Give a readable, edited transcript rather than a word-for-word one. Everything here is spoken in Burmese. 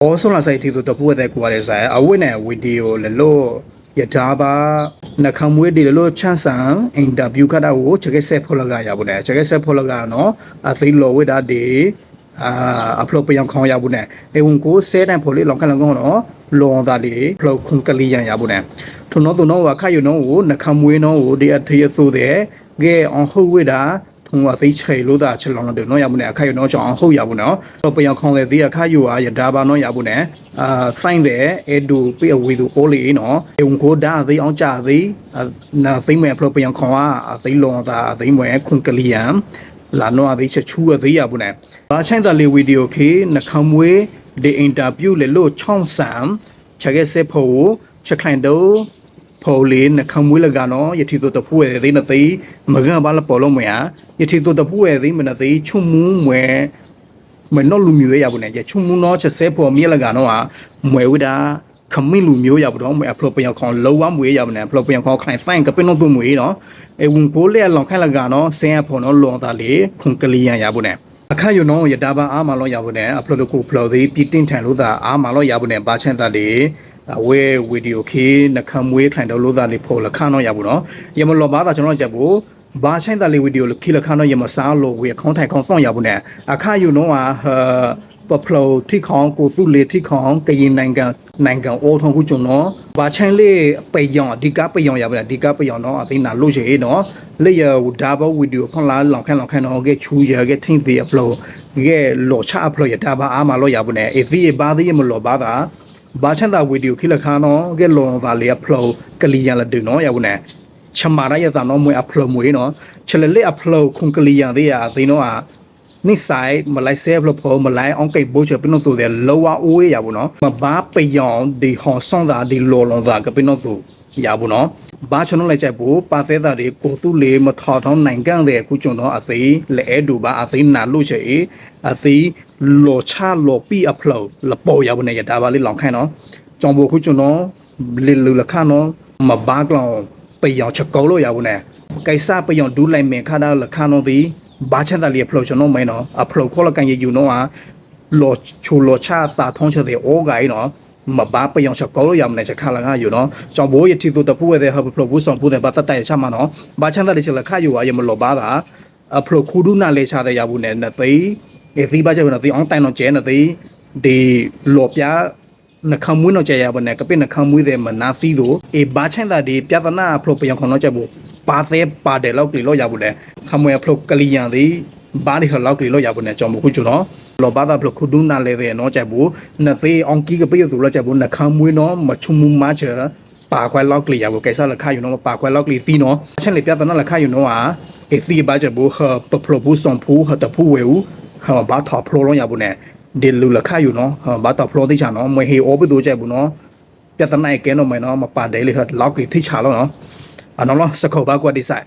Also la sai ti to pu de ko le sai a win na video le lo ya da ba na khamwe de lo chansan interview kha da wo chege set phol ga ya bu ne chege set phol ga no a thai lo we da de upload ไปยังခေါရဘူးနဲ့အေဝန်ကိုဆဲတန်ဖို့လေးလောင်ခက်လောင်ကောနော်လောင်သားလေးဖလောက်ခုန်ကလေးရန်ရဘူးနဲ့ထုံတော့သူနော်ခါယူနော်ကိုနှခမွေးနော်ကိုဒီအထရဆိုတဲ့ကဲအောင်ဟုတ်ဝိတာထုံဝသိချေလို့တာချက်လောင်တော့နော်ရဘူးနဲ့အခါယူနော်ကြောင်ဟုတ်ရဘူးနော်တော့ไปยังခေါလေသေးအခါယူရဒါပါနော်ရဘူးနဲ့ဆိုင်တဲ့အဲဒူပြအဝေသူအိုးလေးနော်အေဝန်ကိုဒါသိအောင်ကြသေးနာသိမဲ့ဖလောက်ไปยังခေါအသိလောင်သားသိမွဲခုန်ကလေးရန်လာနော်အသေးချက်ချူအသေးရဘူးနဲ့ဘာချိုင်းတလေးဗီဒီယိုခေနှခမွေးဒီအင်တာဗျူးလေလို့ချောင်းဆမ်ချက်ခဲ့စစ်ဖို့ချက်ခိုင်တော့ဖိုလီနှခမွေးလကနော်ယတိတို့တဖူးရဲ့သေးနသိမကန်ဘာလပေါ်လို့မရယတိတို့တဖူးရဲ့သေးမနသိချုံမူးမွဲမနော်လူမျိုးရဘူးနဲ့ချုံမူးနော်ချက်စစ်ဖို့မြေလကနော်ဟာမွဲဝတာခမင်းလူမျိုးရဘူးတော့မအဖလို့ပြန်ခေါင်လောဝမွေးရဘူးနဲ့ဖလို့ပြန်ခေါင်ခိုင်ဆိုင်ကပင်းတော့သူမွေးနော်အဲဝန်ကိုလေလောင်ခိုင်လကနော်ဆင်းရဖို့နော်လောတာလေခုန်ကလေးရဘူးနဲ့အခါယူနော်ရတာပါအားမလို့ရဘူးနဲ့အဖလို့ကိုဖလို့သေးပြတင်းထန်လို့သာအားမလို့ရဘူးနဲ့ဘာချန်တာလေဝဲဗီဒီယိုခေနှခမွေးထိုင်တော့လို့သာလေဖို့လခါနော်ရဘူးနော်ရမလောဘာသာကျွန်တော်ချက်ဘူးဘာချန်တာလေဗီဒီယိုခေလခါနော်ရမစားလို့ဝဲခေါင်းထိုင်ခေါင်းဆောင်ရဘူးနဲ့အခါယူနော်ပပလိုထိခေါင်ကိုစုလေထိခေါင်ကရင်နိုင်ငံအိုးထုံခုကျွန်တော်ဘာချိုင်းလေးပေယောင်ဒီကပေယောင်ရပါလားဒီကပေယောင်တော့အသိနာလို့ရှိရင်နော်လေရဒါဘဗီဒီယိုခေါလာလောင်ခန့်တော့ကဲချူရကဲထင်းသေးအပလိုကဲလောချအပလိုရဒါဘာအားမလို့ရဘူးနဲ့အသီးဘာသေးမလို့ဘာသာဘာချန်တာဗီဒီယိုခိလခါနော်ကဲလောသာလေအပလိုကလီရလာဒနော်ရဘူးနဲ့ချမာရရတာနော်မွေအပလိုမွေနော်ချလလေအပလိုခုန်ကလီရသေးရသိနော်နိဆိုင်မလိုက်ဆဲဖလို့ဖို့မလိုက်အောင်ကိတ်ဘိုးချပင်းလို့ဆိုတဲ့လောဝအိုးရဘူးနော်မဘာပေယောင်ဒီဟောဆွန်သာဒီလောလွန်သာကပင်းလို့ဆိုရဘူးနော်ဘာချနလိုက်ချက်ဘူးပါသေးတာတွေကိုစုလေမထော်ထောင်းနိုင်ကန်တဲ့ခုကျွန်တော်အသိလဲအဲဒူပါအသိနာလို့ချေအသိလောချလောပီအဖလို့လပေါ်ရဘူးနဲ့ရတာပါလေးလောင်ခိုင်းနော်ကြောင်ဘခုကျွန်တော်လေလူလခနော်မဘာကလောင်ပေယောင်ချက်ကောလို့ရဘူးနဲ့ကိစ္စပေယောင်ဒူးလိုက်မင်ခါတာလခနော်သည်ဘာချန်တလီဖလို့ကျွန်တော်မဲနော်အဖလို့ခေါ်လကန်ရယူနော်ဟာလောချိုလောချသာထုံးချက်တဲ့အိုးဂိုင်းနော်မဘာပယောင်ချက်ကောလို့ရမလဲချက်ခါလာကယူနော်ကြောင့်ဘိုးရတီတူတပူဝဲတဲ့ဟာဖလို့ဘူးဆောင်ဘူးတဲ့ဘာတတိုင်ချမနော်ဘာချန်တလီချက်လခါယူရမလို့ဘာကအဖလို့ခူဒူနာလေချတဲ့ရဘူးနဲ့နသိအသီးဘာချက်နသိအောင်တိုင်တော့ကျဲနသိဒီလောပြားနှခမွေးတော့ကျရပါနဲ့ကပိနှခမွေးတဲ့မနာသီးလို့ဘာချန်တဒီပြဿနာဖလို့ပယောင်ခေါ်တော့ချက်ဘူးပါသေးပါတယ်လောက်ကလေးလို့ရဘူးလေခမွေဖလုတ်ကလီယန်သည်ဘာဒီခလောက်ကလေးလို့ရဘူးနဲ့ကြောင်မခုကျွနော်လောဘာသာဖလုတ်ခုဒူးနာလေတဲ့နော်ချက်ဘူးနသေးအောင်ကီကပေးဆိုလို့ချက်ဘူးနှခမွေးနော်မချုံမူမချာပါခွဲလောက်ကလေးရဘူးကိစ္စလက်ခယူနော်ပါခွဲလောက်ကလေးသီးနော်အချင်းလေးပြဿနာလက်ခယူနော်ဟာအသီးဘာချက်ဘူးပဖလိုဘူးဆောင်ဖူးဟတဖူးဝဲဦးဟာဘာထော်ဖလိုလို့ရဘူးနဲ့ဒီလူလက်ခယူနော်ဘာတော်ဖလိုသိချာနော်မဟေအောဘတို့ချက်ဘူးနော်ပြဿနာကဲနော်မနော်မပါတယ်လေဟလောက်ကလေးထိချာလို့နော်အနော်စကောဘာကွာဒီဆိုင်